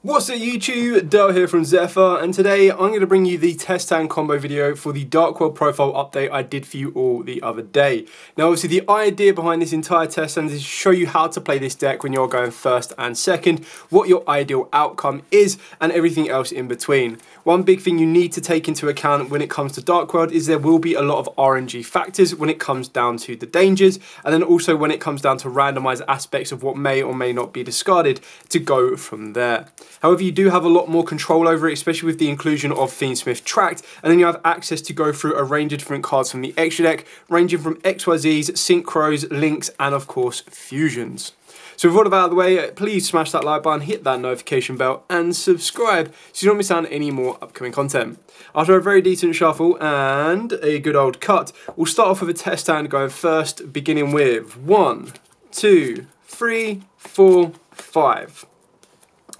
What's up YouTube, Dale here from Zephyr, and today I'm going to bring you the test and combo video for the Dark World profile update I did for you all the other day. Now obviously the idea behind this entire test and is to show you how to play this deck when you're going first and second, what your ideal outcome is, and everything else in between. One big thing you need to take into account when it comes to Dark World is there will be a lot of RNG factors when it comes down to the dangers, and then also when it comes down to randomized aspects of what may or may not be discarded to go from there. However, you do have a lot more control over it, especially with the inclusion of Fiendsmith Tract, and then you have access to go through a range of different cards from the extra deck, ranging from XYZs, Synchros, Links, and of course, Fusions. So with all of that out of the way, please smash that like button, hit that notification bell, and subscribe so you don't miss out on any more upcoming content. After a very decent shuffle and a good old cut, we'll start off with a test hand going first, beginning with 1, 2, 3, 4, 5.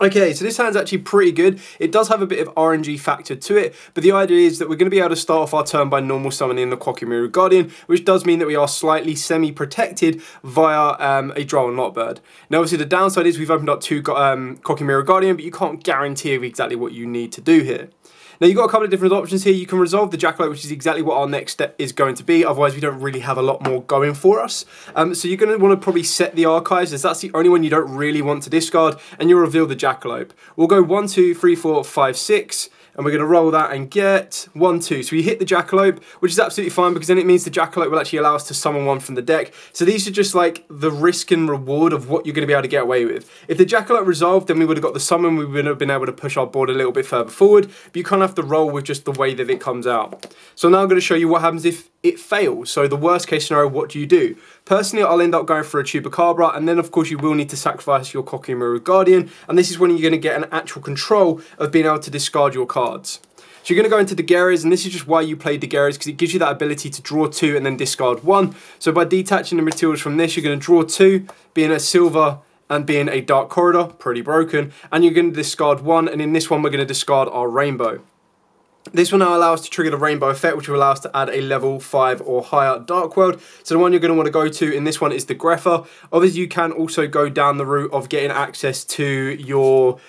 Okay, so this hand's actually pretty good. It does have a bit of RNG factor to it, but the idea is that we're going to be able to start off our turn by normal summoning the Kokimiru Guardian, which does mean that we are slightly semi-protected via a Drow and Lot Bird. Now obviously the downside is we've opened up two Kokimiru Guardian, but you can't guarantee exactly what you need to do here. Now you've got a couple of different options here. You can resolve the Jackalope, which is exactly what our next step is going to be. Otherwise, we don't really have a lot more going for us. So you're going to want to probably set the archives, as that's the only one you don't really want to discard, and you'll reveal the Jackalope. We'll go 1, 2, 3, 4, 5, 6. And we're going to roll that and get 1, 2. So we hit the Jackalope, which is absolutely fine because then it means the Jackalope will actually allow us to summon one from the deck. So these are just like the risk and reward of what you're going to be able to get away with. If the Jackalope resolved, then we would have got the summon. We would have been able to push our board a little bit further forward. But you kind of have to roll with just the way that it comes out. So now I'm going to show you what happens if it fails. So the worst case scenario, what do? Personally, I'll end up going for a Chupacabra, and then of course you will need to sacrifice your Kokimiru Guardian, and this is when you're going to get an actual control of being able to discard your cards. So you're going to go into Daguerreas, and this is just why you play Daguerreas, because it gives you that ability to draw 2 and then discard 1. So by detaching the materials from this, you're going to draw 2, being a silver and being a dark corridor, pretty broken, and you're going to discard 1, and in this one we're going to discard our rainbow. This will now allow us to trigger the rainbow effect, which will allow us to add a level 5 or higher Dark World. So the one you're going to want to go to in this one is the Grepher. Obviously, you can also go down the route of getting access to your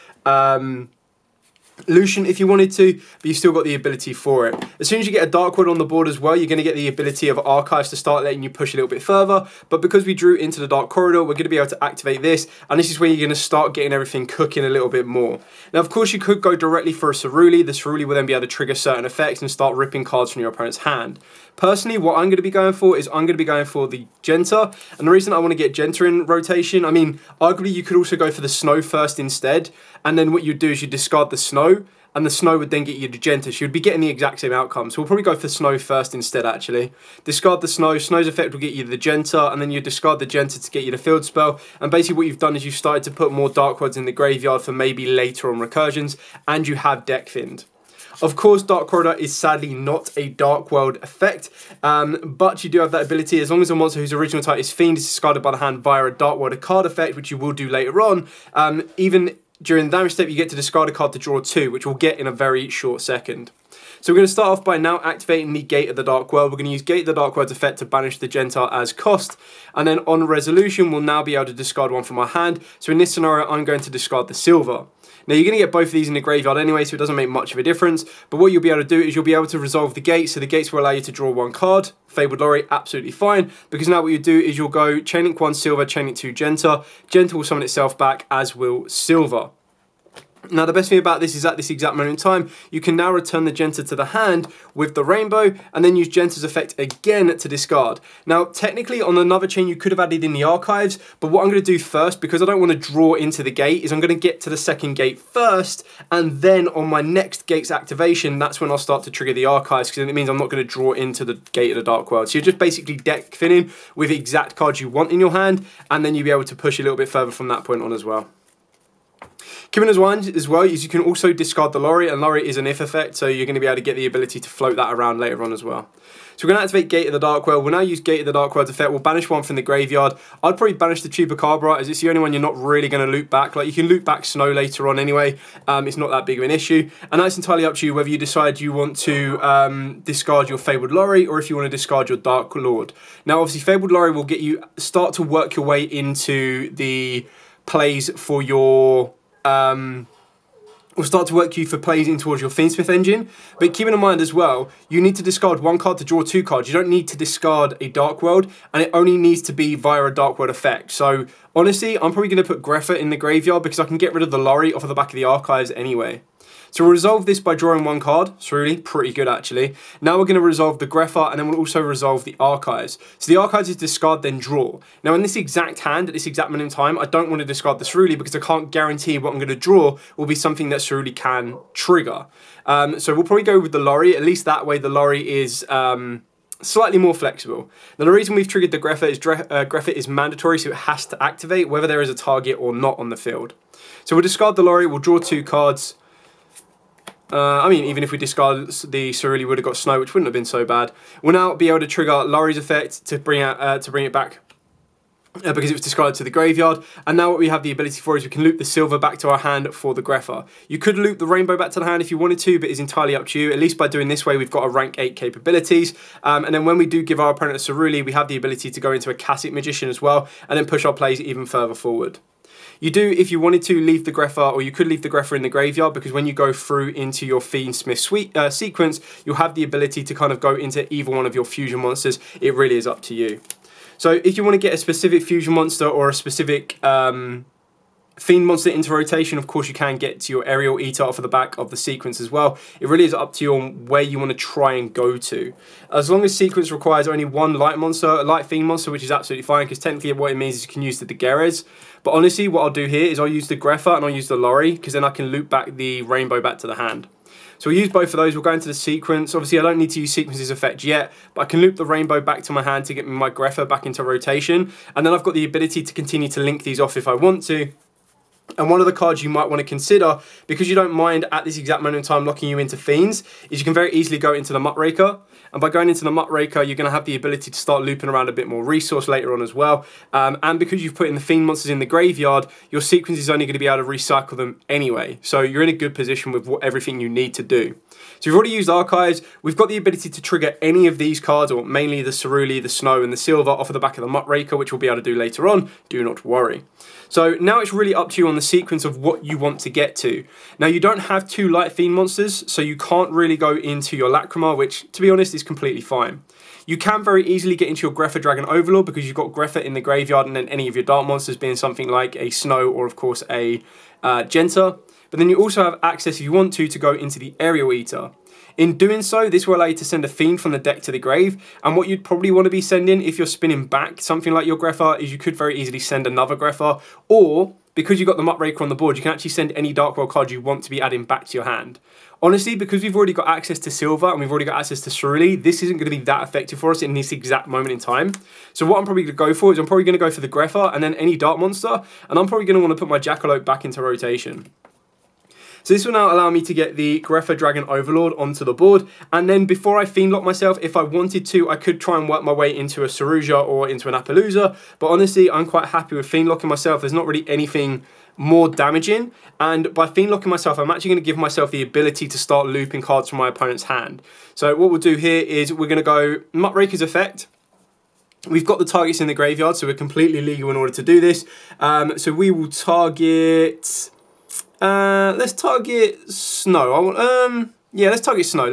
Lucian if you wanted to, but you've still got the ability for it. As soon as you get a Dark World on the board as well, you're going to get the ability of Archives to start letting you push a little bit further, but because we drew into the Dark Corridor, we're going to be able to activate this, and this is where you're going to start getting everything cooking a little bit more. Now, of course, you could go directly for a Ceruli. The Ceruli will then be able to trigger certain effects and start ripping cards from your opponent's hand. Personally, what I'm going to be going for is I'm going to be going for the Genta, and the reason I want to get Genta in rotation, I mean, arguably you could also go for the Snow first instead, and then what you do is you discard the Snow, and the Snow would then get you the Genta, so you'd be getting the exact same outcome. So we'll probably go for Snow first instead, actually. Discard the Snow, Snow's effect will get you the Genta, and then you discard the Genta to get you the Field Spell, and basically what you've done is you've started to put more Dark Words in the graveyard for maybe later on recursions, and you have deck thinned. Of course, Dark Corridor is sadly not a Dark World effect, but you do have that ability. As long as a monster whose original type is Fiend is discarded by the hand via a Dark World, a card effect, which you will do later on, even during the damage step, you get to discard a card to draw 2, which we'll get in a very short second. So we're going to start off by now activating the Gate of the Dark World. We're going to use Gate of the Dark World's effect to banish the Genta as cost. And then on resolution, we'll now be able to discard one from our hand. So in this scenario, I'm going to discard the Silver. Now you're going to get both of these in the graveyard anyway, so it doesn't make much of a difference. But what you'll be able to do is you'll be able to resolve the Gate. So the Gates will allow you to draw 1 card. Fabled Lorry, absolutely fine. Because now what you do is you'll go Chainlink 1 Silver, Chainlink 2 Genta. Genta will summon itself back, as will Silver. Now the best thing about this is at this exact moment in time, you can now return the Genta to the hand with the Rainbow, and then use Genta's effect again to discard. Now technically on another chain you could have added in the archives, but what I'm going to do first, because I don't want to draw into the gate, is I'm going to get to the second gate first, and then on my next gate's activation, that's when I'll start to trigger the archives, because it means I'm not going to draw into the Gate of the Dark World. So you're just basically deck thinning with exact cards you want in your hand, and then you'll be able to push a little bit further from that point on as well. Keeping as well is you can also discard the Lorry, and Lorry is an if effect, so you're going to be able to get the ability to float that around later on as well. So we're going to activate Gate of the Dark World. We'll now use Gate of the Dark World's effect. We'll banish one from the graveyard. I'd probably banish the Chupacabra, as it's the only one you're not really going to loop back. Like, you can loop back Snow later on anyway. It's not that big of an issue. And that's entirely up to you whether you decide you want to discard your Fabled Lorry, or if you want to discard your Dark Lord. Now, obviously, Fabled Lorry will get you, start to work your way into the plays for your will start to work you for plays in towards your Fiendsmith engine. But keeping in mind as well, you need to discard 1 card to draw 2 cards. You don't need to discard a Dark World, and it only needs to be via a Dark World effect. So honestly, I'm probably going to put Greffa in the graveyard because I can get rid of the Lorry off of the back of the archives anyway. So we'll resolve this by drawing 1 card. It's really pretty good actually. Now we're going to resolve the Greffa, and then we'll also resolve the archives. So the archives is discard then draw. Now in this exact hand, at this exact minute in time, I don't want to discard the Cerulean because I can't guarantee what I'm going to draw will be something that Cerulean can trigger. So we'll probably go with the Lorry. At least that way the Lorry is slightly more flexible. Now the reason we've triggered the Greffa is Greffa is mandatory, so it has to activate whether there is a target or not on the field. So we'll discard the Lorry, we'll draw 2 cards. I mean, even if we discard the Cerulean, would have got Snow, which wouldn't have been so bad. We'll now be able to trigger Lorry's effect to bring it back because it was discarded to the graveyard. And now what we have the ability for is we can loop the silver back to our hand for the Greffa. You could loop the rainbow back to the hand if you wanted to, but it's entirely up to you. At least by doing this way, we've got a rank 8 capabilities. And then when we do give our opponent a Cerulean, we have the ability to go into a Cassette Magician as well, and then push our plays even further forward. You do, if you wanted to, leave the Greffa, or you could leave the Greffa in the graveyard, because when you go through into your Fiendsmith sequence, you'll have the ability to kind of go into either one of your fusion monsters. It really is up to you. So if you want to get a specific fusion monster or a specific Fiend monster into rotation, of course you can get to your Aerial Eater off of the back of the sequence as well. It really is up to you on where you want to try and go to. As long as sequence requires only 1 light monster, a light Fiend monster, which is absolutely fine, because technically what it means is you can use the Daguerres. But honestly, what I'll do here is I'll use the Greffa and I'll use the Lorry, because then I can loop back the Rainbow back to the hand. So we'll use both of those, we'll go into the sequence. Obviously I don't need to use sequence's effect yet, but I can loop the Rainbow back to my hand to get my Greffa back into rotation. And then I've got the ability to continue to link these off if I want to. And one of the cards you might want to consider, because you don't mind at this exact moment in time locking you into Fiends, is you can very easily go into the Muckraker. And by going into the Muckraker, you're going to have the ability to start looping around a bit more resource later on as well. And because you've put in the Fiend monsters in the graveyard, your sequence is only going to be able to recycle them anyway. So you're in a good position with everything you need to do. So we've already used Archives. We've got the ability to trigger any of these cards, or mainly the Cerulean, the Snow, and the Silver off of the back of the Muckraker, which we'll be able to do later on. Do not worry. So now it's really up to you on the sequence of what you want to get to. Now you don't have 2 light Fiend monsters, so you can't really go into your Lacrima, which to be honest is completely fine. You can very easily get into your Greffa Dragon Overlord because you've got Greffa in the graveyard, and then any of your dark monsters being something like a Snow or of course a Genta. But then you also have access, if you want to go into the Aerial Eater. In doing so, this will allow you to send a Fiend from the deck to the grave, and what you'd probably want to be sending if you're spinning back something like your Greffa is you could very easily send another Greffa, or because you've got the Muckraker on the board, you can actually send any Dark World card you want to be adding back to your hand. Honestly, because we've already got access to Silver and we've already got access to Cerulean, this isn't going to be that effective for us in this exact moment in time. So what I'm probably going to go for is I'm probably going to go for the Greffa and then any Dark Monster, and I'm probably going to want to put my Jackalope back into rotation. So this will now allow me to get the Greffa Dragon Overlord onto the board, and then before I Fiend Lock myself, if I wanted to, I could try and work my way into a Cerulean or into an Appaloosa, but honestly, I'm quite happy with Fiend Locking myself. There's not really anything more damaging, and by Fiend Locking myself, I'm actually going to give myself the ability to start looping cards from my opponent's hand. So what we'll do here is we're going to go Muckraker's effect. We've got the targets in the graveyard, so we're completely legal in order to do this. So we will target... let's target Snow. Yeah, let's target Snow.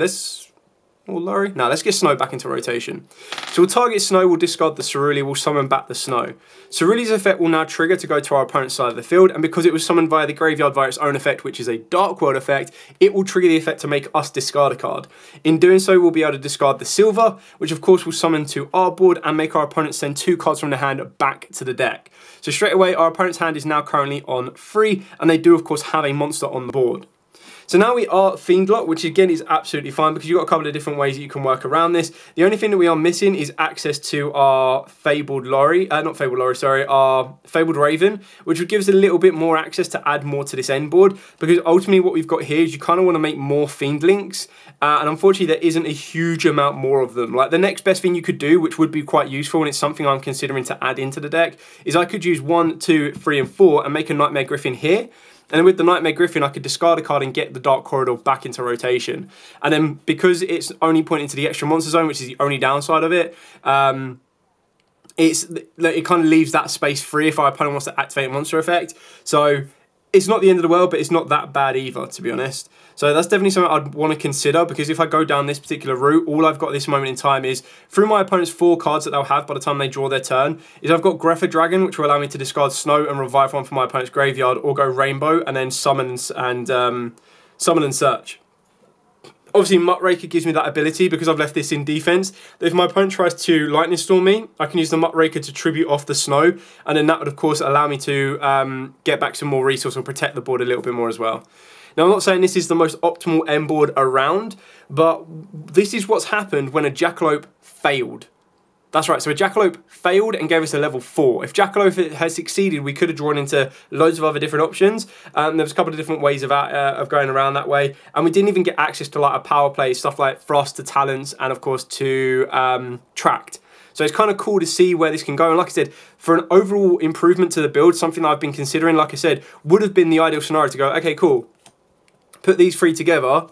Or Lorry? No, let's get Snow back into rotation. So we'll target Snow, we'll discard the Cerulean, we'll summon back the Snow. Cerulean's effect will now trigger to go to our opponent's side of the field, and because it was summoned via the graveyard via its own effect, which is a Dark World effect, it will trigger the effect to make us discard a card. In doing so, we'll be able to discard the Silver, which of course will summon to our board and make our opponent send 2 cards from the hand back to the deck. So straight away, our opponent's hand is now currently on 3, and they do of course have a monster on the board. So now we are Fiend Lock, which again is absolutely fine because you've got a couple of different ways that you can work around this. The only thing that we are missing is access to our Fabled Lorry, our Fabled Raven, which would give us a little bit more access to add more to this end board, because ultimately what we've got here is you kind of want to make more Fiend Links, and unfortunately there isn't a huge amount more of them. Like the next best thing you could do, which would be quite useful, and it's something I'm considering to add into the deck, is I could use 1, 2, 3, and 4 and make a Nightmare Griffin here. And then with the Nightmare Griffin, I could discard a card and get the Dark Corridor back into rotation. And then because it's only pointing to the extra monster zone, which is the only downside of it, it kind of leaves that space free if our opponent wants to activate a monster effect. So it's not the end of the world, but it's not that bad either, to be honest. So that's definitely something I'd want to consider, because if I go down this particular route, all I've got at this moment in time is, through my opponent's 4 cards that they'll have by the time they draw their turn, is I've got Grepher Dragon, which will allow me to discard Snow and revive one from my opponent's graveyard, or go Rainbow and then summon and search. Obviously, Muckraker gives me that ability because I've left this in defense. If my opponent tries to Lightning Storm me, I can use the Muckraker to tribute off the Snow, and then that would, of course, allow me to get back some more resource or protect the board a little bit more as well. Now, I'm not saying this is the most optimal end board around, but this is what's happened when a Jackalope failed. That's right, so a Jackalope failed and gave us a level 4. If Jackalope had succeeded, we could have drawn into loads of other different options. There was a couple of different ways of going around that way. And we didn't even get access to like a power play, stuff like Frost, to Talents, and of course to Tract. So it's kind of cool to see where this can go. And like I said, for an overall improvement to the build, something I've been considering, like I said, would have been the ideal scenario to go, okay, cool. Put these 3 together,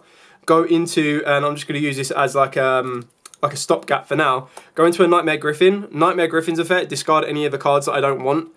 go into, and I'm just going to use this as like a stopgap for now. Go into a Nightmare Griffin. Nightmare Griffin's effect, discard any of the cards that I don't want.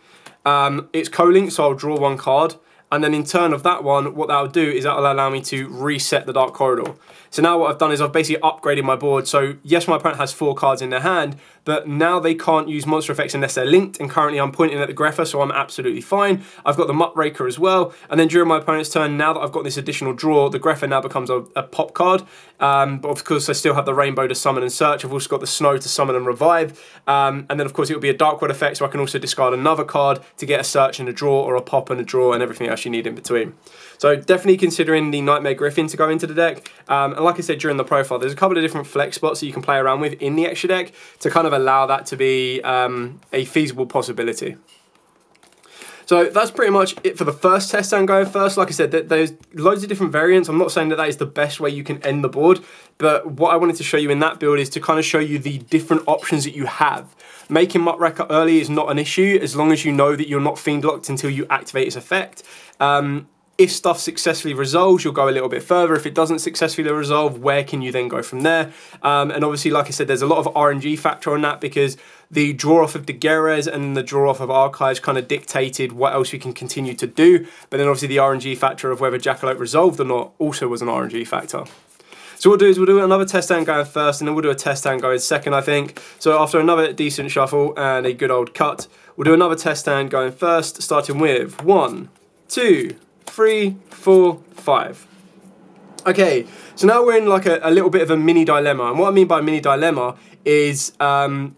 It's co-linked, so I'll draw 1 card. And then in turn of that one, what that'll do is that'll allow me to reset the Dark Corridor. So now what I've done is I've basically upgraded my board. So yes, my opponent has 4 cards in their hand, but now they can't use monster effects unless they're linked. And currently I'm pointing at the Grepher, so I'm absolutely fine. I've got the Muckraker as well. And then during my opponent's turn, now that I've got this additional draw, the Grepher now becomes a pop card. But of course, I still have the Rainbow to summon and search. I've also got the Snow to summon and revive. And then of course, it will be a Dark World effect, so I can also discard another card to get a search and a draw, or a pop and a draw, and everything else you need in between. So definitely considering the Nightmare Griffin to go into the deck. And like I said during the profile, there's a couple of different flex spots that you can play around with in the extra deck to kind of allow that to be a feasible possibility. So that's pretty much it for the first test I'm going first. Like I said, there's loads of different variants. I'm not saying that is the best way you can end the board, but what I wanted to show you in that build is to kind of show you the different options that you have. Making Muckraker early is not an issue as long as you know that you're not Fiend Locked until you activate its effect. If stuff successfully resolves, you'll go a little bit further. If it doesn't successfully resolve, where can you then go from there? And obviously, like I said, there's a lot of RNG factor on that, because the draw off of Daguerre's and the draw off of Archives kind of dictated what else we can continue to do. But then obviously the RNG factor of whether Jackalope resolved or not also was an RNG factor. So what we'll do is we'll do another test down going first, and then we'll do a test down going second, I think. So after another decent shuffle and a good old cut, we'll do another test down going first, starting with 1, 2, 3, 4, 5. Okay, so now we're in like a little bit of a mini dilemma. And what I mean by mini dilemma is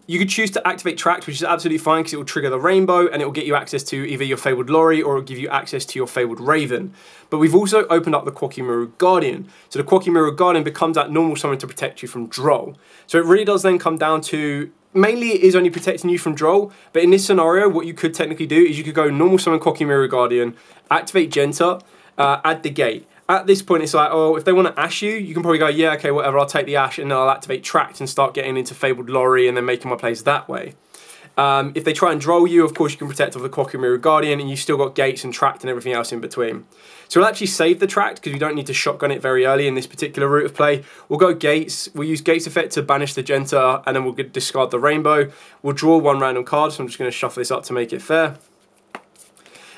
you could choose to activate Tract, which is absolutely fine because it will trigger the Rainbow and it will get you access to either your Fabled Lorry or it will give you access to your Fabled Raven. But we've also opened up the Quakimaru Guardian. So the Quakimaru Guardian becomes that normal summon to protect you from Droll. So it really does then come down to, mainly it is only protecting you from Droll, but in this scenario, what you could technically do is you could go normal summon Quakimaru Guardian, activate Genta, add the gate. At this point, it's like, oh, if they want to Ash you, you can probably go, yeah, okay, whatever, I'll take the Ash, and then I'll activate Tract and start getting into Fabled Lorry and then making my plays that way. If they try and Droll you, of course, you can protect off the Quakimaru Guardian, and you've still got gates and Tract and everything else in between. So we'll actually save the Tract because we don't need to shotgun it very early in this particular route of play. We'll go Gates. We'll use Gates effect to banish the Genta, and then we'll discard the Rainbow. We'll draw 1 random card, so I'm just going to shuffle this up to make it fair.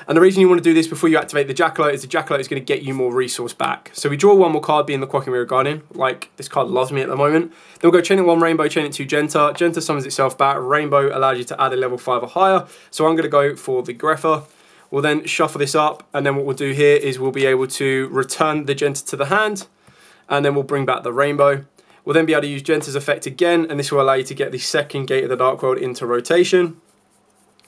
And the reason you want to do this before you activate the Jackalope is the Jackalope is going to get you more resource back. So we draw 1 more card, being the Quakimaru Guardian. Like, this card loves me at the moment. Then we'll go chain it 1 Rainbow, chain it 2 Genta. Genta summons itself back. Rainbow allows you to add a level 5 or higher. So I'm going to go for the Grepher. We'll then shuffle this up. And then what we'll do here is we'll be able to return the Genta to the hand. And then we'll bring back the Rainbow. We'll then be able to use Genta's effect again. And this will allow you to get the second gate of the Dark World into rotation,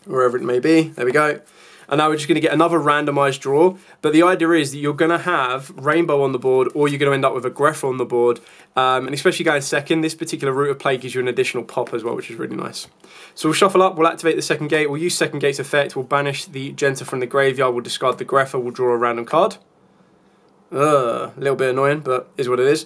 wherever it may be. There we go. And now we're just going to get another randomized draw. But the idea is that you're going to have Rainbow on the board, or you're going to end up with a Grepher on the board. And especially going second, this particular route of play gives you an additional pop as well, which is really nice. So we'll shuffle up, we'll activate the second gate, we'll use second gate's effect, we'll banish the Genta from the graveyard, we'll discard the Grepher, we'll draw a random card. A little bit annoying, but is what it is.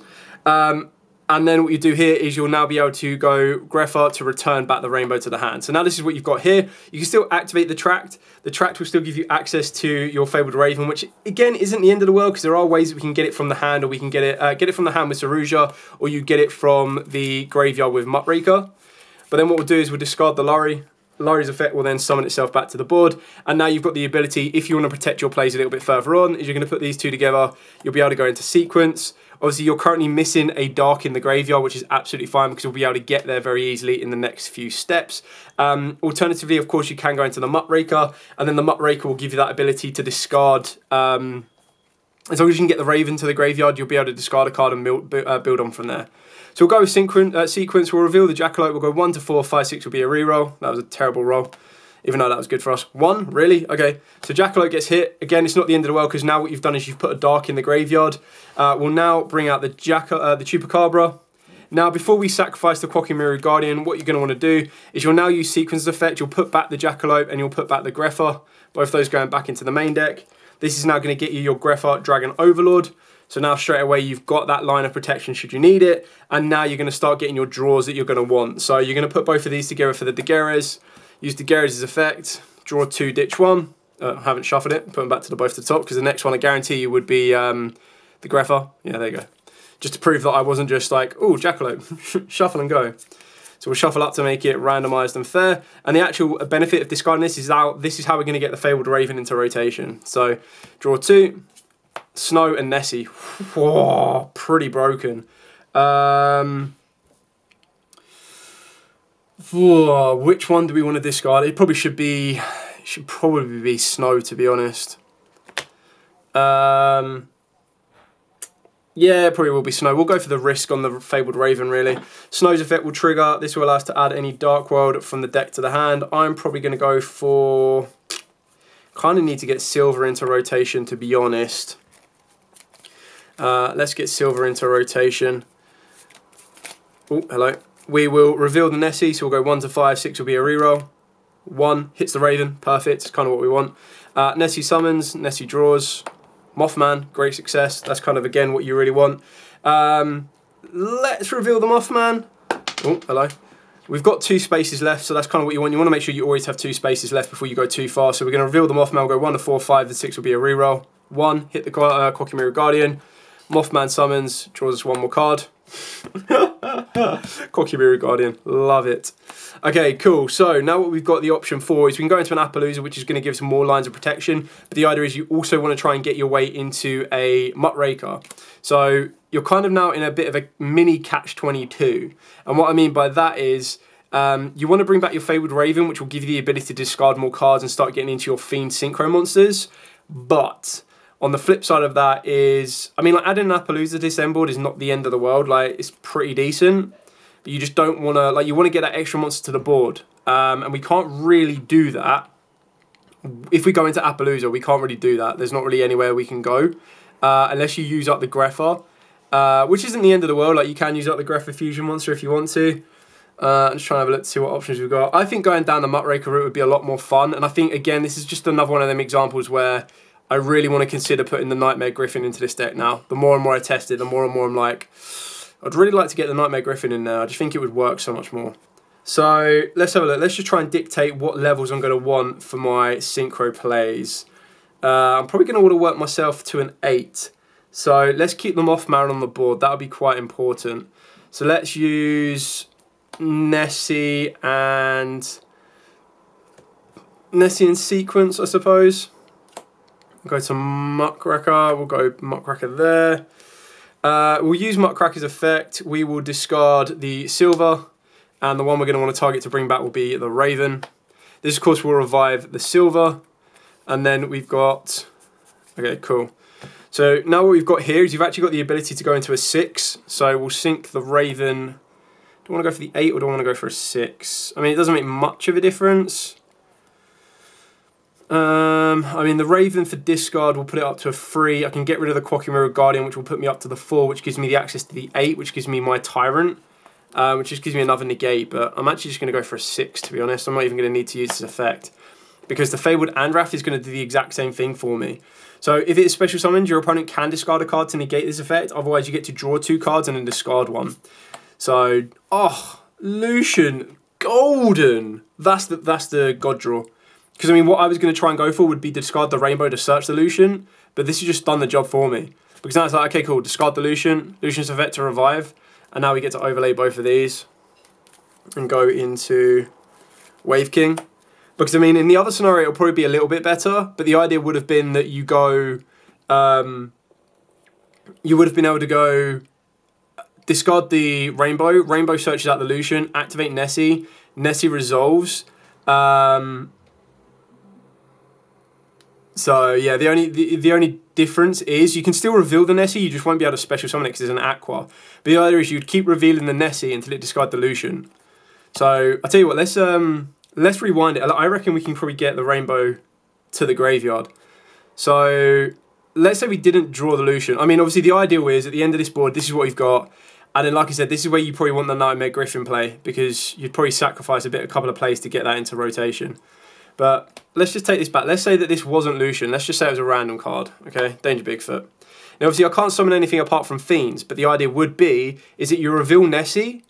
And then what you do here is you'll now be able to go Grepher to return back the Rainbow to the hand. So now this is what you've got here. You can still activate the Tract. The Tract will still give you access to your Fabled Raven, which again isn't the end of the world because there are ways that we can get it from the hand, or we can get it from the hand with Saruja, or you get it from the graveyard with Muckraker. But then what we'll do is we'll discard the Lorry, Lari's effect will then summon itself back to the board, and now you've got the ability, if you want to protect your plays a little bit further on, is you're going to put these two together, you'll be able to go into sequence. Obviously, you're currently missing a dark in the graveyard, which is absolutely fine because you'll be able to get there very easily in the next few steps. Alternatively, of course, you can go into the Muckraker, and then the Muckraker will give you that ability to discard. As long as you can get the Raven to the graveyard, you'll be able to discard a card and build on from there. So we'll go with sequence. We'll reveal the Jackalope. We'll go 1 to 4, 5, 6 will be a reroll. That was a terrible roll, even though that was good for us. 1, really? Okay. So Jackalope gets hit. Again, it's not the end of the world because now what you've done is you've put a dark in the graveyard. We'll now bring out the Chupacabra. Now, before we sacrifice the Quackimiru Guardian, what you're going to want to do is you'll now use Sequence effect. You'll put back the Jackalope and you'll put back the Greffa. Both those going back into the main deck. This is now going to get you your Greffa Dragon Overlord. So now straight away you've got that line of protection should you need it. And now you're going to start getting your draws that you're going to want. So you're going to put both of these together for the Daguerres. Use Daguerres' effect. Draw 2, ditch 1. I haven't shuffled it. Put them back to both to the top because the next one I guarantee you would be the Greffa. Yeah, there you go. Just to prove that I wasn't just like, oh, Jackalope, shuffle and go. So we'll shuffle up to make it randomised and fair. And the actual benefit of discarding this is how we're going to get the Fabled Raven into rotation. So draw 2. Snow and Nessie. Whoa, pretty broken. Whoa, which one do we want to discard? It probably should probably be Snow, to be honest. Yeah, it probably will be Snow. We'll go for the risk on the Fabled Raven, really. Snow's effect will trigger. This will allow us to add any Dark World from the deck to the hand. I'm probably going to go for... Kind of need to get Silver into rotation, to be honest. Let's get Silver into rotation. Oh, hello. We will reveal the Nessie, so we'll go 1 to 5, 6 will be a reroll. 1 hits the Raven, perfect, it's kind of what we want. Nessie summons, Nessie draws. Mothman, great success. That's kind of, again, what you really want. Let's reveal the Mothman. Oh, hello. We've got 2 spaces left, so that's kind of what you want. You want to make sure you always have 2 spaces left before you go too far. So we're going to reveal the Mothman. We'll go 1 to 4, 5, and 6 will be a reroll. 1, hit the Quackimiru Guardian. Mothman summons, draws us 1 more card. Quackimiru Guardian, love it. Okay, cool. So now what we've got the option for is we can go into an Appaloosa, which is going to give us more lines of protection. But the idea is you also want to try and get your way into a Muckraker. So you're kind of now in a bit of a mini catch-22. And what I mean by that is you want to bring back your Fabled Raven, which will give you the ability to discard more cards and start getting into your Fiend Synchro monsters. But on the flip side of that is, I mean, like adding an Appaloosa to this end board is not the end of the world. Like, it's pretty decent. But you just don't want to, like, you want to get that extra monster to the board. And we can't really do that. If we go into Appaloosa, we can't really do that. There's not really anywhere we can go. Unless you use up the Greffa. Which isn't the end of the world. Like, you can use up the Greffa Fusion monster if you want to. I'm just trying to have a look to see what options we've got. I think going down the Muckraker route would be a lot more fun. And I think, again, this is just another one of them examples where I really want to consider putting the Nightmare Griffin into this deck now. The more and more I test it, the more and more I'm like, I'd really like to get the Nightmare Griffin in there. I just think it would work so much more. So let's have a look. Let's just try and dictate what levels I'm going to want for my synchro plays. I'm probably going to want to work myself to an 8. So let's keep the Mothman on the board. That would be quite important. So let's use Nessie and Sequence, I suppose. We'll go to Muckraker. We'll go Muckraker there. We'll use Muckraker's effect. We will discard the Silver, and the one we're going to want to target to bring back will be the Raven. This, of course, will revive the Silver, and then we've got... Okay, cool. So now what we've got here is you've actually got the ability to go into a 6. So we'll sync the Raven. Do I want to go for the 8 or do I want to go for a 6? I mean, it doesn't make much of a difference. I mean, the Raven for discard will put it up to a 3. I can get rid of the Quackimiru Guardian, which will put me up to the 4, which gives me the access to the 8, which gives me my Tyrant, which just gives me another negate. But I'm actually just going to go for a 6, to be honest. I'm not even going to need to use this effect because the Fabled Andrath is going to do the exact same thing for me. So if it is special summoned, your opponent can discard a card to negate this effect. Otherwise, you get to draw 2 cards and then discard 1. So, oh, Lucian, golden. That's the God draw. Because, I mean, what I was going to try and go for would be discard the Rainbow to search the Lucian, but this has just done the job for me. Because now it's like, okay, cool, discard the Lucian, Lucian's effect to revive, and now we get to overlay both of these and go into Wave King. Because, I mean, in the other scenario, it'll probably be a little bit better, but the idea would have been that you go... you would have been able to go... discard the Rainbow. Rainbow searches out the Lucian. Activate Nessie. Nessie resolves. So, yeah, the only difference is you can still reveal the Nessie, you just won't be able to special summon it because it's an Aqua. But the idea is you'd keep revealing the Nessie until it discards the Lucian. So, I'll tell you what, let's rewind it. I reckon we can probably get the Rainbow to the graveyard. So, let's say we didn't draw the Lucian. I mean, obviously, the ideal is, at the end of this board, this is what we've got. And then, like I said, this is where you probably want the Nightmare Griffin play, because you'd probably sacrifice a couple of plays to get that into rotation. But let's just take this back. Let's say that this wasn't Lucian. Let's just say it was a random card, okay? Danger Bigfoot. Now, obviously, I can't summon anything apart from Fiends, but the idea would be is that you reveal Nessie,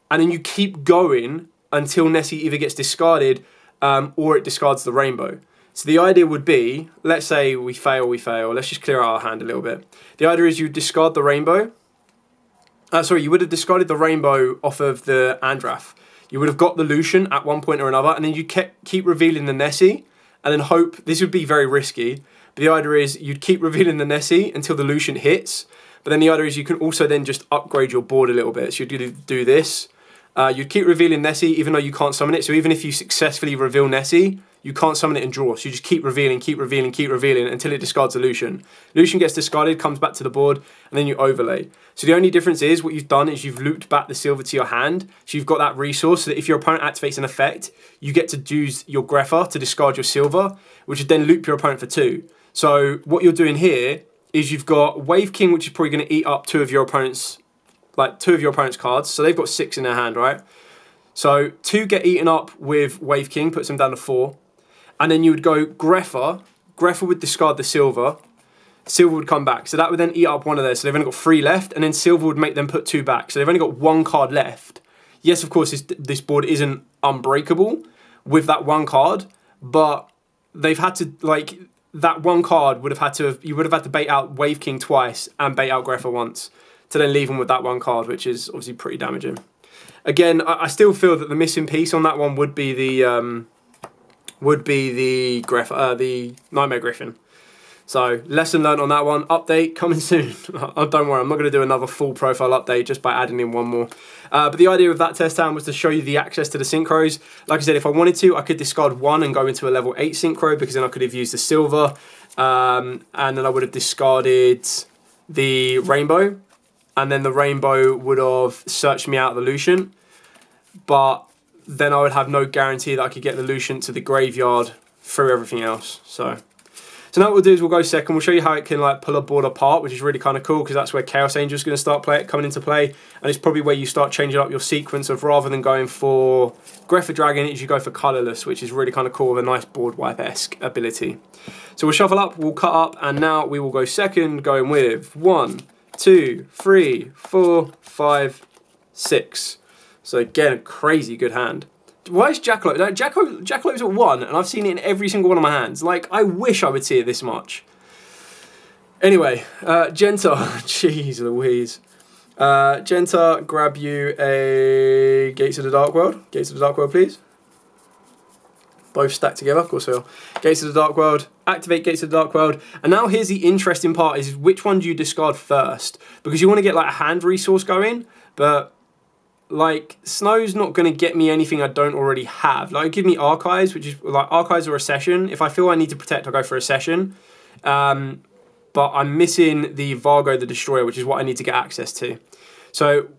and then you keep going until Nessie either gets discarded or it discards the Rainbow. So the idea would be, let's say we fail. Let's just clear out our hand a little bit. The idea is you discard the Rainbow. You would have discarded the Rainbow off of the Andrath. You would have got the Lucian at one point or another, and then you keep revealing the Nessie, and then hope... This would be very risky, but the idea is you'd keep revealing the Nessie until the Lucian hits, but then the idea is you can also then just upgrade your board a little bit. So you'd do this. You'd keep revealing Nessie even though you can't summon it. So even if you successfully reveal Nessie, you can't summon it and draw. So you just keep revealing until it discards the Lucian. Lucian gets discarded, comes back to the board, and then you overlay. So the only difference is what you've done is you've looped back the silver to your hand. So you've got that resource so that if your opponent activates an effect, you get to use your Greffer to discard your silver, which would then loop your opponent for 2. So what you're doing here is you've got Wave King, which is probably going to eat up two of your opponent's cards. So they've got 6 in their hand, right? So 2 get eaten up with Wave King, puts them down to 4. And then you would go Greffer. Greffer would discard the silver. Silver would come back. So that would then eat up one of theirs. So they've only got 3 left. And then silver would make them put 2 back. So they've only got 1 card left. Yes, of course, this board isn't unbreakable with that 1 card. But they've had to, like, that 1 card would have had to, you would have had to bait out Wave King twice and bait out Greffer once to then leave them with that 1 card, which is obviously pretty damaging. Again, I still feel that the missing piece on that one would be the the Nightmare Griffin. So, lesson learned on that one. Update coming soon. Oh, don't worry, I'm not going to do another full profile update just by adding in one more. But the idea of that test time was to show you the access to the synchros. Like I said, if I wanted to, I could discard 1 and go into a level 8 synchro, because then I could have used the silver. And then I would have discarded the Rainbow. And then the Rainbow would have searched me out of the Lucian. But then I would have no guarantee that I could get the Lucian to the graveyard through everything else. So now what we'll do is we'll go second. We'll show you how it can like pull a board apart, which is really kind of cool, because that's where Chaos Angel is going to start coming into play. And it's probably where you start changing up your sequence of, rather than going for Greffer Dragon, you go for Colourless, which is really kind of cool with a nice board wipe-esque ability. So we'll shuffle up, we'll cut up, and now we will go second, going with 1, 2, 3, 4, 5, 6. So again, a crazy good hand. Why is Jackalope? Like, Jackalope's at 1, and I've seen it in every single one of my hands. Like, I wish I would see it this much. Anyway, Genta. Jeez Louise. Genta, grab you a Gates of the Dark World. Gates of the Dark World, please. Both stacked together, of course they are. Gates of the Dark World. Activate Gates of the Dark World. And now here's the interesting part, is which one do you discard first? Because you want to get like a hand resource going, but like Snow's not going to get me anything I don't already have. Like, give me Archives, which is like Archives or a Session. If I feel I need to protect, I'll go for a Session. But I'm missing the Vargo the Destroyer, which is what I need to get access to. So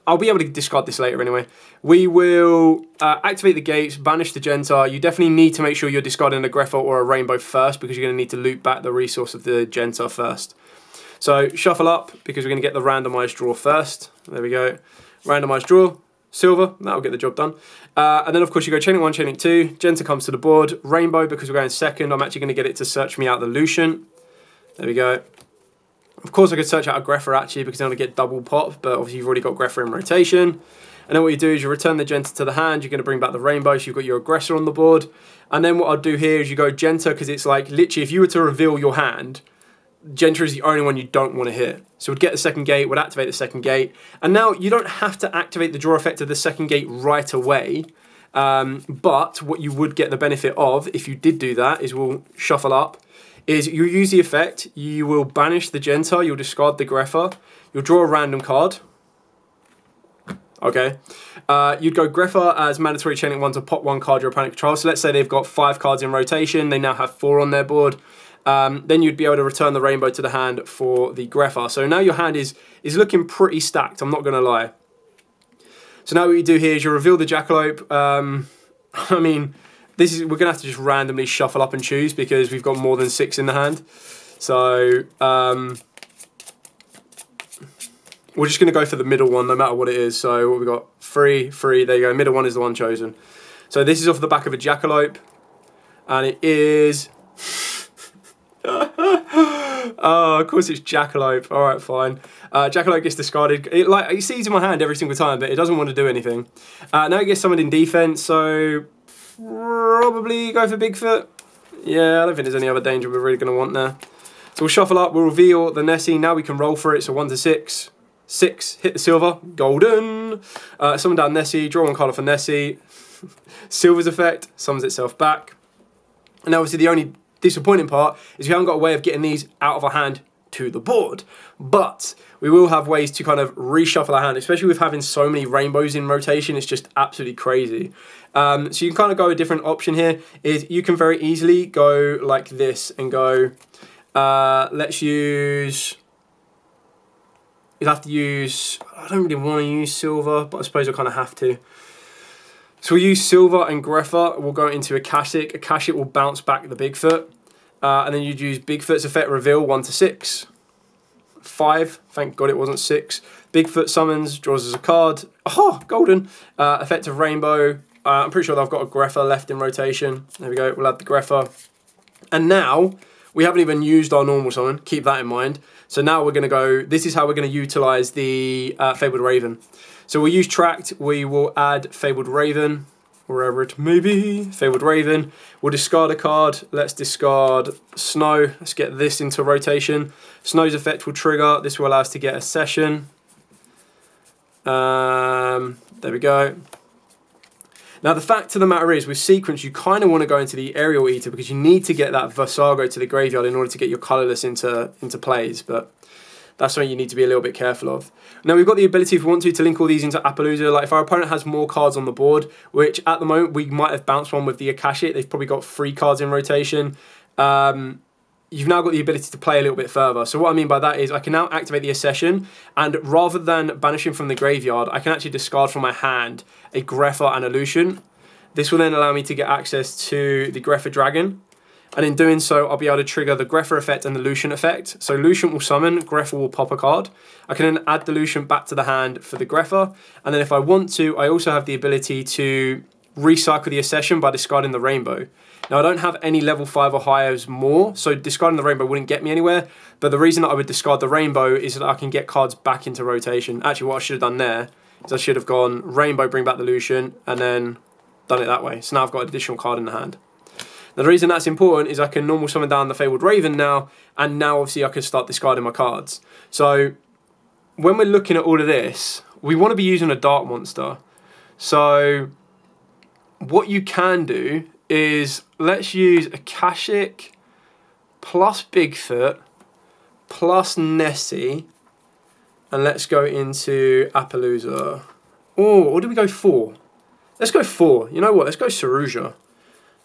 I'll be able to discard this later anyway. We will activate the gates, banish the Genta. You definitely need to make sure you're discarding a Greffer or a Rainbow first, because you're going to need to loop back the resource of the Genta first. So shuffle up, because we're going to get the randomized draw first. There we go. Randomized draw, silver, that'll get the job done. And then of course you go chaining 1, chaining 2, Genta comes to the board, Rainbow, because we're going second, I'm actually going to get it to search me out the Lucian. There we go. Of course I could search out a Greffer actually, because then I get double pop, but obviously you've already got Greffer in rotation. And then what you do is you return the Genta to the hand, you're going to bring back the Rainbow, so you've got your aggressor on the board. And then what I'll do here is you go Genta, because it's like, literally, if you were to reveal your hand, Genta is the only one you don't want to hit. So we'd get the second gate, we'd activate the second gate. And now you don't have to activate the draw effect of the second gate right away. But what you would get the benefit of if you did do that is we'll shuffle up. Is you use the effect, you will banish the Genta, you'll discard the Greffa, you'll draw a random card. Okay. You'd go Greffa as mandatory chaining 1 to pop 1 card your opponent controls. So let's say they've got 5 cards in rotation, they now have 4 on their board. Then you'd be able to return the rainbow to the hand for the Greffa. So now your hand is looking pretty stacked, I'm not going to lie. So now what you do here is you reveal the Jackalope. I mean, we're going to have to just randomly shuffle up and choose because we've got more than 6 in the hand. So we're just going to go for the middle one no matter what it is. So what we got? 3, 3, there you go. Middle one is the one chosen. So this is off the back of a Jackalope. And it is... oh, of course it's Jackalope. All right, fine. Jackalope gets discarded. It sees in my hand every single time, but it doesn't want to do anything. Now it gets summoned in defense, so probably go for Bigfoot. Yeah, I don't think there's any other danger we're really going to want there. So we'll shuffle up. We'll reveal the Nessie. Now we can roll for it. So 1 to 6. 6, hit the silver. Golden. Summon down Nessie. Draw 1 card off a Nessie. Silver's effect summons itself back. And obviously the only disappointing part is we haven't got a way of getting these out of our hand to the board, but we will have ways to kind of reshuffle our hand, especially with having so many rainbows in rotation. It's just absolutely crazy. So you can kind of go a different option here is you can very easily go like this and go let's use, you'll have to use, I don't really want to use silver, but I suppose I kind of have to. So we'll use silver and Greffa. We'll go into Akashic. Akashic will bounce back the Bigfoot. And then you'd use Bigfoot's effect reveal 1 to 6. 5. Thank God it wasn't 6. Bigfoot summons, draws us a card. Oh, golden. Effect of rainbow. I'm pretty sure that I've got a Greffa left in rotation. There we go. We'll add the Greffa. And now we haven't even used our normal summon. Keep that in mind. So now we're going to go, this is how we're going to utilize the Fabled Raven. So we'll use Tracked, we will add Fabled Raven, wherever it may be, Fabled Raven. We'll discard a card, let's discard Snow, let's get this into rotation. Snow's effect will trigger, this will allow us to get a session. There we go. Now the fact of the matter is, with Sequence, you kind of want to go into the Aerial Eater because you need to get that Versago to the graveyard in order to get your colourless into plays, but that's something you need to be a little bit careful of. Now we've got the ability, if we want to link all these into Appaloosa. Like if our opponent has more cards on the board, which at the moment we might have bounced one with the Akashic, they've probably got 3 cards in rotation. You've now got the ability to play a little bit further. So what I mean by that is I can now activate the Accession, and rather than banishing from the graveyard, I can actually discard from my hand a Greffa and a Lucian. This will then allow me to get access to the Greffa Dragon. And in doing so, I'll be able to trigger the Greffa effect and the Lucian effect. So Lucian will summon, Greffa will pop a card. I can then add the Lucian back to the hand for the Greffa. And then if I want to, I also have the ability to recycle the Accession by discarding the Rainbow. Now I don't have any level 5 or higher more, so discarding the Rainbow wouldn't get me anywhere. But the reason that I would discard the Rainbow is that I can get cards back into rotation. Actually, what I should have done there is I should have gone Rainbow, bring back the Lucian, and then done it that way. So now I've got an additional card in the hand. Now the reason that's important is I can normal summon down the Fabled Raven now, and now obviously I can start discarding my cards. So when we're looking at all of this, we want to be using a dark monster. So what you can do is let's use Akashic plus Bigfoot plus Nessie, and let's go into Appaloosa. Oh, or do we go 4? Let's go 4. You know what? Let's go Saruja.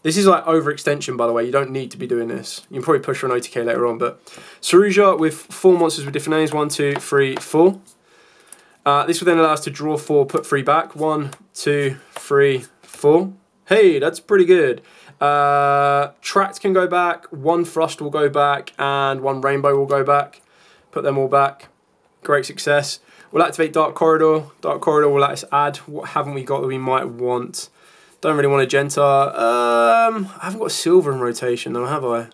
This is like overextension, by the way. You don't need to be doing this. You can probably push for an OTK later on, but Saruja with 4 monsters with different names. 1, 2, 3, 4. This will then allow us to draw 4, put 3 back. 1, 2, 3, 4. Hey, that's pretty good. Tracked can go back. 1 Frost will go back, and 1 Rainbow will go back. Put them all back. Great success. We'll activate Dark Corridor. Dark Corridor will let us add. What haven't we got that we might want? Don't really want a Genta. I haven't got silver in rotation though, have I?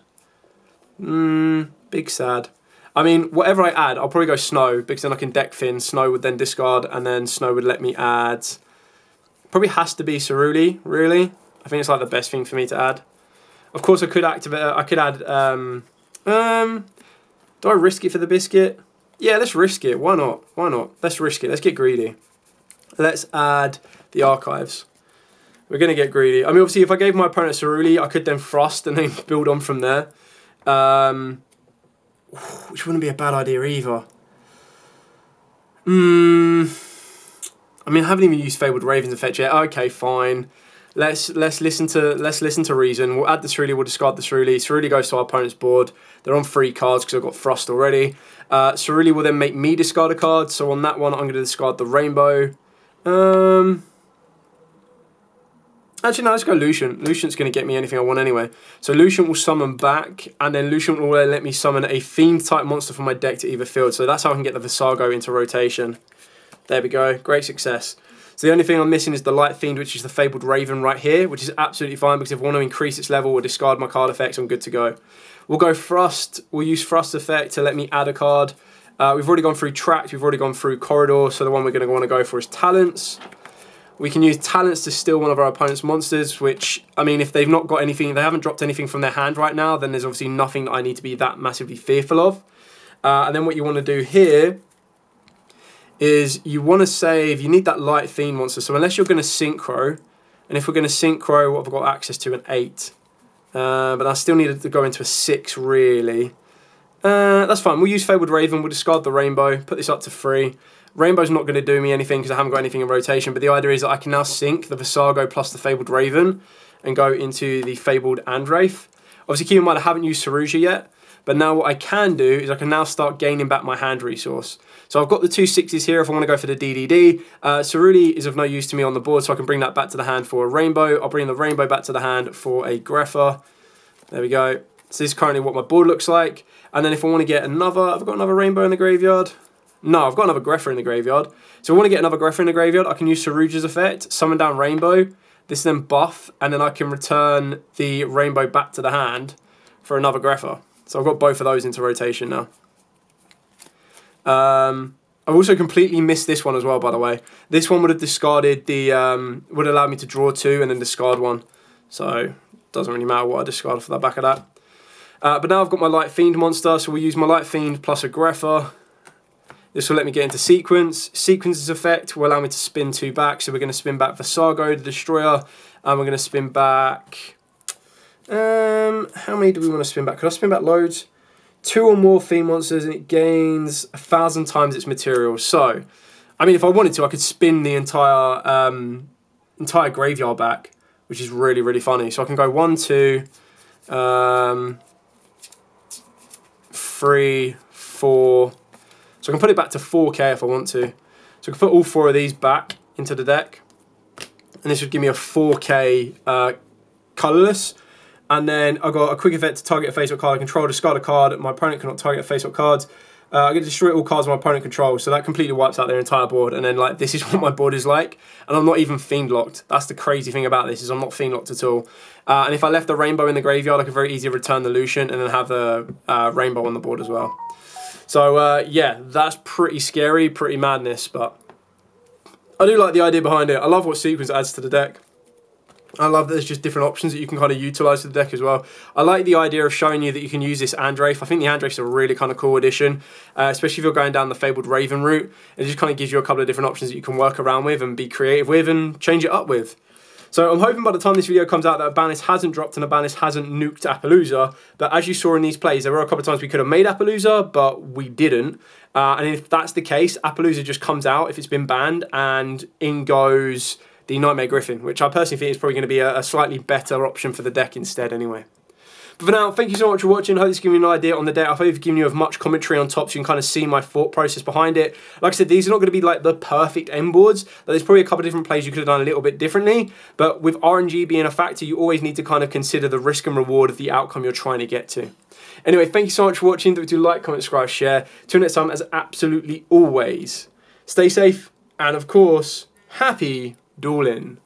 Big sad. I mean, whatever I add, I'll probably go Snow, because then I can deck Finn. Snow would then discard, and then Snow would let me add. Probably has to be Ceruli, really. I think it's like the best thing for me to add. Of course, I could activate. I could add. Do I risk it for the biscuit? Yeah, let's risk it. Why not? Why not? Let's risk it. Let's get greedy. Let's add the archives. We're going to get greedy. I mean, obviously, if I gave my opponent Ceruli, I could then thrust and then build on from there. Which wouldn't be a bad idea either. I mean, I haven't even used Fabled Raven's effect yet. Okay, fine. Let's listen to reason. We'll add the Ceruli, we'll discard the Ceruli. Ceruli goes to our opponent's board. They're on 3 cards because I've got Thrust already. Ceruli will then make me discard a card. So on that one, I'm going to discard the Rainbow. Actually, no, let's go Lucian. Lucian's going to get me anything I want anyway. So Lucian will summon back, and then Lucian will let me summon a Fiend-type monster from my deck to either field. So that's how I can get the Visago into rotation. There we go. Great success. So the only thing I'm missing is the Light Fiend, which is the Fabled Raven right here, which is absolutely fine because if I want to increase its level or discard my card effects, I'm good to go. We'll go Thrust. We'll use Thrust effect to let me add a card. We've already gone through Tract. We've already gone through Corridor. So the one we're going to want to go for is Talents. We can use Talents to steal one of our opponent's monsters, which, I mean, if they've not got anything, they haven't dropped anything from their hand right now, then there's obviously nothing that I need to be that massively fearful of. And then what you want to do here is you want to save, you need that Light Fiend monster. So unless you're going to Synchro, and if we're going to Synchro, what have I got access to? An 8. But I still needed to go into a 6, really. That's fine. We'll use Fabled Raven. We'll discard the Rainbow, put this up to 3. Rainbow's not going to do me anything because I haven't got anything in rotation, but the idea is that I can now sync the Visago plus the Fabled Raven and go into the Fabled Andraith. Obviously, keep in mind I haven't used Saruja yet, but now what I can do is I can now start gaining back my hand resource. So I've got the 2 6s here if I want to go for the DDD. Ceruli is of no use to me on the board, so I can bring that back to the hand for a Rainbow. I'll bring the Rainbow back to the hand for a Greffa. There we go. So this is currently what my board looks like. And then if I want to get another, have I got another Rainbow in the graveyard? No, I've got another Greffa in the graveyard. So if I want to get another Greffa in the graveyard, I can use Saruja's effect, summon down Rainbow. This is then buff, and then I can return the Rainbow back to the hand for another Greffa. So I've got both of those into rotation now. I've also completely missed this one as well, by the way. This one would have discarded the, would allow me to draw 2 and then discard 1. So it doesn't really matter what I discard for the back of that. But now I've got my Light Fiend monster, so we'll use my Light Fiend plus a Greffa. This will let me get into Sequence. Sequence's effect will allow me to spin 2 back. So we're going to spin back Visago, the Destroyer. And we're going to spin back... how many do we want to spin back? Could I spin back loads? 2 or more Fiend monsters and it gains 1,000 times its material. So, I mean, if I wanted to, I could spin the entire graveyard back, which is really, really funny. So I can go 1, 2, 3, 4... So I can put it back to 4k if I want to. So I can put all 4 of these back into the deck. And this would give me a 4k colourless. And then I've got a quick effect to target a face-up card I control, discard a card. My opponent cannot target face-up cards. I'm going to destroy all cards my opponent controls. So that completely wipes out their entire board. And then like this is what my board is like. And I'm not even Fiend locked. That's the crazy thing about this is I'm not Fiend locked at all. And if I left the Rainbow in the graveyard, I could very easily return the Lucian and then have the Rainbow on the board as well. So, yeah, that's pretty scary, pretty madness, but I do like the idea behind it. I love what Sequence adds to the deck. I love that there's just different options that you can kind of utilise to the deck as well. I like the idea of showing you that you can use this Andraith. I think the Andraith is a really kind of cool addition, especially if you're going down the Fabled Raven route. It just kind of gives you a couple of different options that you can work around with and be creative with and change it up with. So I'm hoping by the time this video comes out that Abanis hasn't dropped and Abanis hasn't nuked Appaloosa. But as you saw in these plays, there were a couple of times we could have made Appaloosa, but we didn't. And if that's the case, Appaloosa just comes out if it's been banned and in goes the Nightmare Griffin, which I personally think is probably going to be a slightly better option for the deck instead anyway. But for now, thank you so much for watching. I hope this given you an idea on the deck. I hope I've given you as much commentary on top so you can kind of see my thought process behind it. Like I said, these are not going to be like the perfect end boards. There's probably a couple of different plays you could have done a little bit differently. But with RNG being a factor, you always need to kind of consider the risk and reward of the outcome you're trying to get to. Anyway, thank you so much for watching. Don't forget to like, comment, subscribe, share. Till next time, as absolutely always, stay safe and, of course, happy dueling.